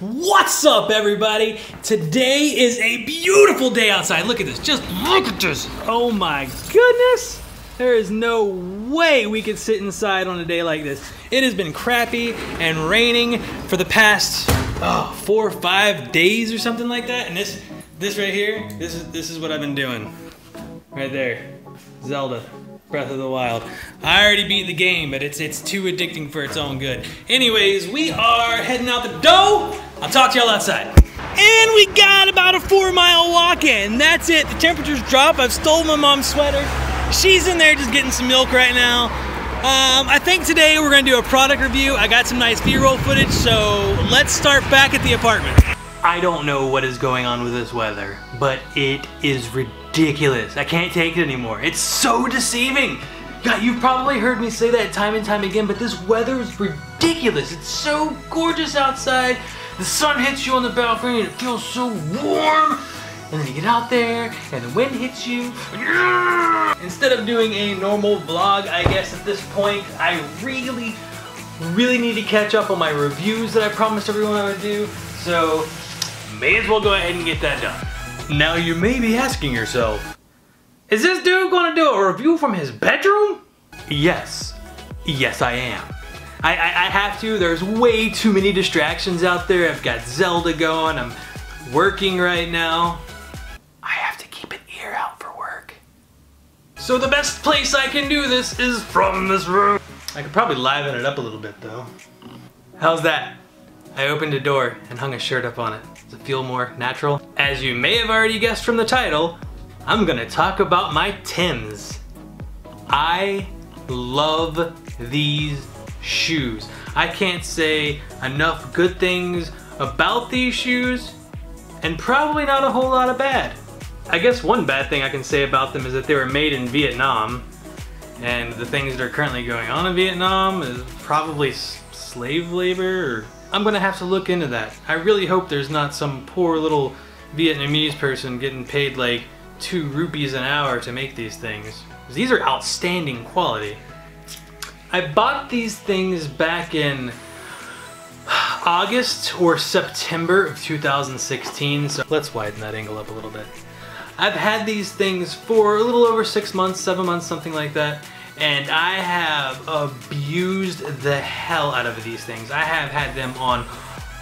What's up, everybody? Today is a beautiful day outside. Look at this, just look at this. Oh my goodness. There is no way we could sit inside on a day like this. It has been crappy and raining for the past 4 or 5 days or something like that. And this right here, this is what I've been doing. Right there, Zelda. Breath of the Wild. I already beat the game, but it's too addicting for its own good. Anyways, we are heading out the door. I'll talk to y'all outside. And we got about a 4-mile walk in. That's it. The temperatures drop. I've stolen my mom's sweater. She's in there just getting some milk right now. I think today we're gonna do a product review. I got some nice B-roll footage, so let's start back at the apartment. I don't know what is going on with this weather, but it is ridiculous. I can't take it anymore. It's so deceiving. God, you've probably heard me say that time and time again, but this weather is ridiculous. It's so gorgeous outside. The sun hits you on the balcony and it feels so warm. And then you get out there and the wind hits you. Instead of doing a normal vlog, I guess at this point, I really need to catch up on my reviews that I promised everyone I would do. So, may as well go ahead and get that done. Now you may be asking yourself, is this dude gonna do a review from his bedroom? Yes. Yes, I am. I have to. There's way too many distractions out there. I've got Zelda going. I'm working right now. I have to keep an ear out for work. So the best place I can do this is from this room. I could probably liven it up a little bit though. How's that? I opened a door and hung a shirt up on it. Does it feel more natural? As you may have already guessed from the title, I'm gonna talk about my Timbs. I love these shoes. I can't say enough good things about these shoes, and probably not a whole lot of bad. I guess one bad thing I can say about them is that they were made in Vietnam, and the things that are currently going on in Vietnam is probably slave labor, or I'm gonna have to look into that. I really hope there's not some poor little Vietnamese person getting paid like 2 rupees an hour to make these things. These are outstanding quality. I bought these things back in August or September of 2016, so let's widen that angle up a little bit. I've had these things for a little over 6 months, 7 months, something like that. And I have abused the hell out of these things. I have had them on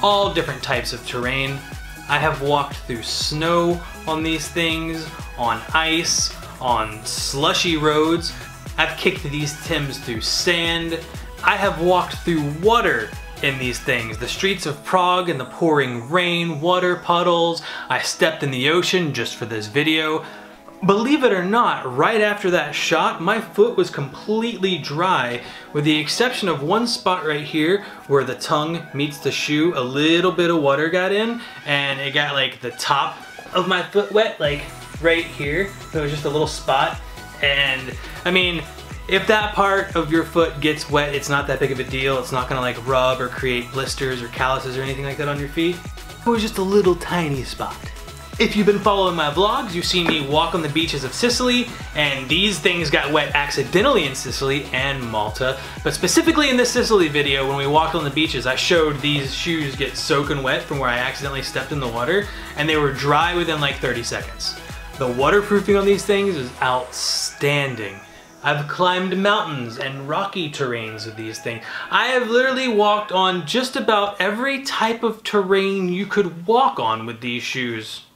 all different types of terrain. I have walked through snow on these things, on ice, on slushy roads. I've kicked these Timbs through sand. I have walked through water in these things. The streets of Prague in the pouring rain, water puddles. I stepped in the ocean just for this video. Believe it or not, right after that shot, my foot was completely dry, with the exception of one spot right here where the tongue meets the shoe. A little bit of water got in, and it got like the top of my foot wet, like right here. There was just a little spot, and I mean, if that part of your foot gets wet, it's not that big of a deal. It's not gonna like rub or create blisters or calluses or anything like that on your feet. It was just a little tiny spot. If you've been following my vlogs, you've seen me walk on the beaches of Sicily, and these things got wet accidentally in Sicily and Malta. But specifically in this Sicily video, when we walked on the beaches, I showed these shoes get soaking wet from where I accidentally stepped in the water, and they were dry within like 30 seconds. The waterproofing on these things is outstanding. I've climbed mountains and rocky terrains with these things. I have literally walked on just about every type of terrain you could walk on with these shoes.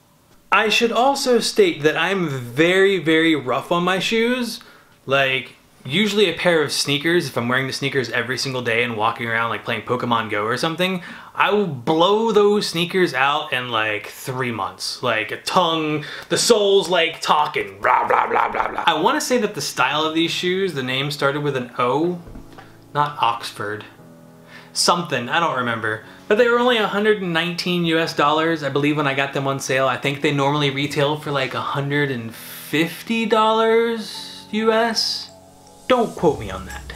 I should also state that I'm very rough on my shoes. Like, usually a pair of sneakers, if I'm wearing the sneakers every single day and walking around like playing Pokemon Go or something, I will blow those sneakers out in like 3 months. Like a tongue, the sole's like talking, blah, blah, blah, blah, blah. I wanna say that the style of these shoes, the name started with an O, not Oxford. Something, I don't remember. But they were only 119 US dollars, I believe, when I got them on sale. I think they normally retail for like $150 US. Don't quote me on that.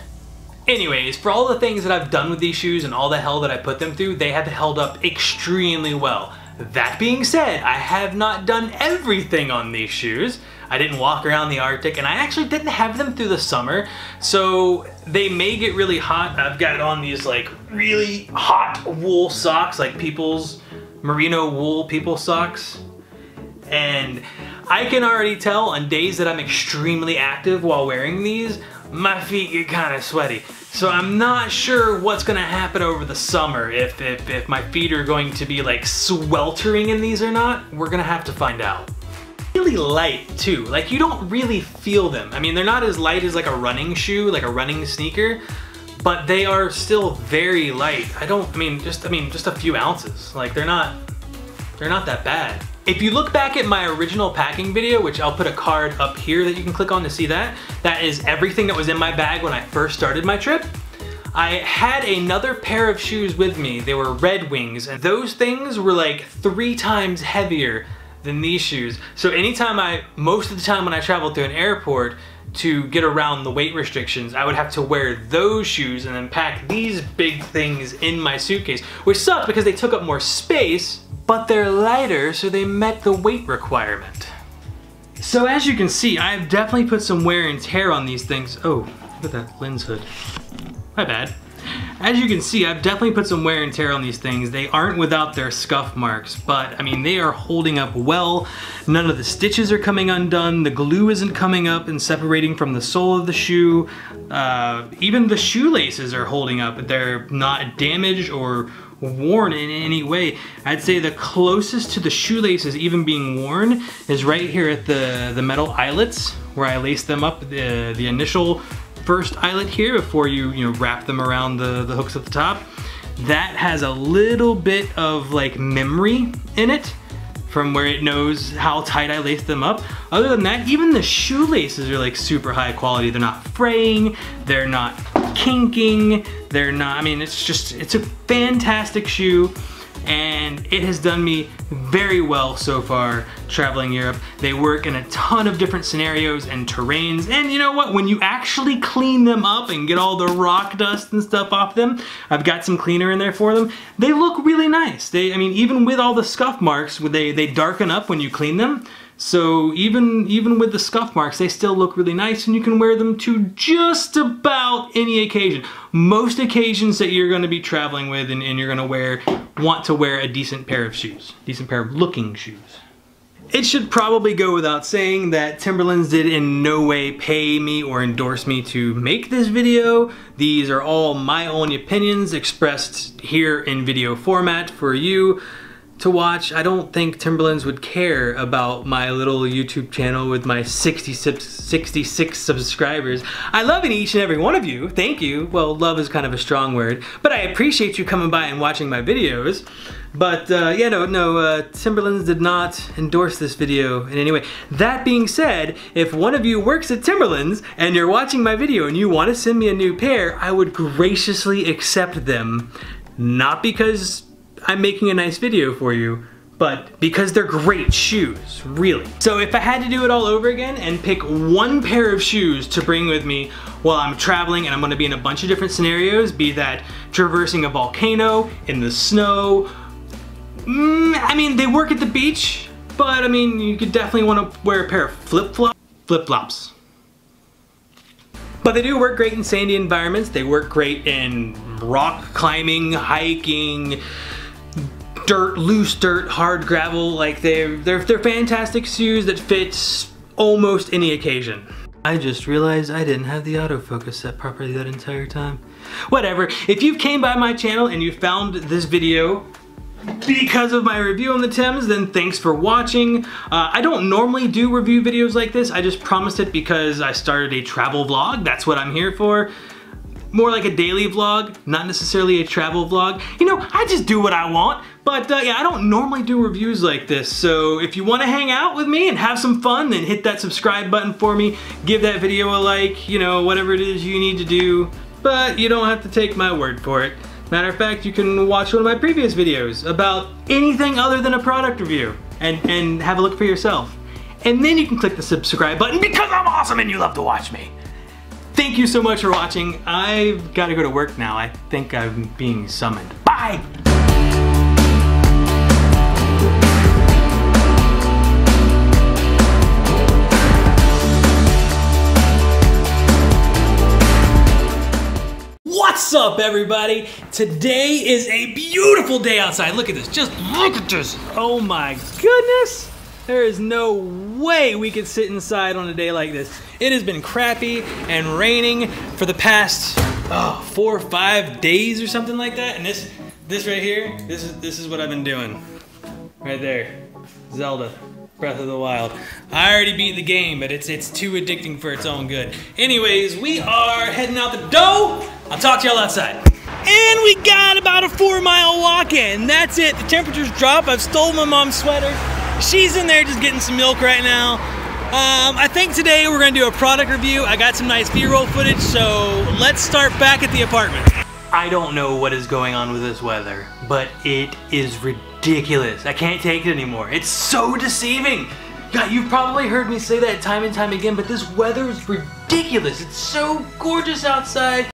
Anyways, for all the things that I've done with these shoes and all the hell that I put them through, they have held up extremely well. That being said, I have not done everything on these shoes. I didn't walk around the Arctic, and I actually didn't have them through the summer, so they may get really hot. I've got on these like really hot wool socks, like People's merino wool people socks. And I can already tell on days that I'm extremely active while wearing these, my feet get kind of sweaty. So I'm not sure what's gonna happen over the summer, if my feet are going to be like sweltering in these or not. We're gonna have to find out. Really light too, like you don't really feel them. I mean, they're not as light as like a running shoe, like a running sneaker, but they are still very light. Just a few ounces. Like they're not that bad. If you look back at my original packing video, which I'll put a card up here that you can click on to see that, that is everything that was in my bag when I first started my trip. I had another pair of shoes with me. They were Red Wings, and those things were like 3 times heavier than these shoes. So most of the time when I traveled to an airport to get around the weight restrictions, I would have to wear those shoes and then pack these big things in my suitcase, which sucked because they took up more space, but they're lighter, so they met the weight requirement. So as you can see, I've definitely put some wear and tear on these things. Oh, look at that lens hood. My bad. As you can see, I've definitely put some wear and tear on these things. They aren't without their scuff marks, but I mean, they are holding up well. None of the stitches are coming undone. The glue isn't coming up and separating from the sole of the shoe. Even the shoelaces are holding up. They're not damaged or worn in any way. I'd say the closest to the shoelaces even being worn is right here at the metal eyelets where I laced them up, the initial first eyelet here before you wrap them around the hooks at the top. That has a little bit of like memory in it from where it knows how tight I laced them up. Other than that, even the shoelaces are like super high quality. They're not fraying, they're not kinking, they're not, I mean, it's a fantastic shoe, and it has done me very well so far traveling Europe. They work in a ton of different scenarios and terrains, and you know what? When you actually clean them up and get all the rock dust and stuff off them, I've got some cleaner in there for them, they look really nice. I mean, even with all the scuff marks, they darken up when you clean them. So even with the scuff marks, they still look really nice, and you can wear them to just about any occasion. Most occasions that you're gonna be traveling with and you're gonna want to wear a decent pair of shoes, decent pair of looking shoes. It should probably go without saying that Timberlands did in no way pay me or endorse me to make this video. These are all my own opinions expressed here in video format for you to watch. I don't think Timberlands would care about my little YouTube channel with my 66 subscribers. I love each and every one of you. Thank you. Well, love is kind of a strong word, but I appreciate you coming by and watching my videos. But yeah, no, Timberlands did not endorse this video in any way. That being said, if one of you works at Timberlands and you're watching my video and you want to send me a new pair, I would graciously accept them. Not because I'm making a nice video for you, but because they're great shoes, really. So if I had to do it all over again and pick one pair of shoes to bring with me while I'm traveling and I'm gonna be in a bunch of different scenarios, be that traversing a volcano, in the snow, I mean, they work at the beach, but I mean, you could definitely want to wear a pair of flip-flops. But they do work great in sandy environments. They work great in rock climbing, hiking, dirt, loose dirt, hard gravel. Like they're fantastic shoes that fit almost any occasion. I just realized I didn't have the autofocus set properly that entire time. Whatever. If you came by my channel and you found this video because of my review on the Timbs, then thanks for watching. I don't normally do review videos like this. I just promised it because I started a travel vlog. That's what I'm here for. More like a daily vlog, not necessarily a travel vlog. You know, I just do what I want. But yeah, I don't normally do reviews like this. So if you want to hang out with me and have some fun, then hit that subscribe button for me. Give that video a like, you know, whatever it is you need to do. But you don't have to take my word for it. Matter of fact, you can watch one of my previous videos about anything other than a product review and have a look for yourself. And then you can click the subscribe button because I'm awesome and you love to watch me. Thank you so much for watching. I've got to go to work now. I think I'm being summoned. Bye! up, everybody? Today is a beautiful day outside. Look at this. Just look at this. Oh my goodness. There is no way we could sit inside on a day like this. It has been crappy and raining for the past 4 or 5 days or something like that. And this right here, this is what I've been doing. Right there. Zelda. Breath of the Wild. I already beat the game, but it's too addicting for its own good. Anyways, we are heading out the door. I'll talk to y'all outside. And we got about a 4-mile walk in. That's it. The temperatures drop. I've stolen my mom's sweater. She's in there just getting some milk right now. I think today we're gonna do a product review. I got some nice B-roll footage, so let's start back at the apartment. I don't know what is going on with this weather, but it is ridiculous. I can't take it anymore. It's so deceiving. God, you've probably heard me say that time and time again, but this weather is ridiculous. It's so gorgeous outside.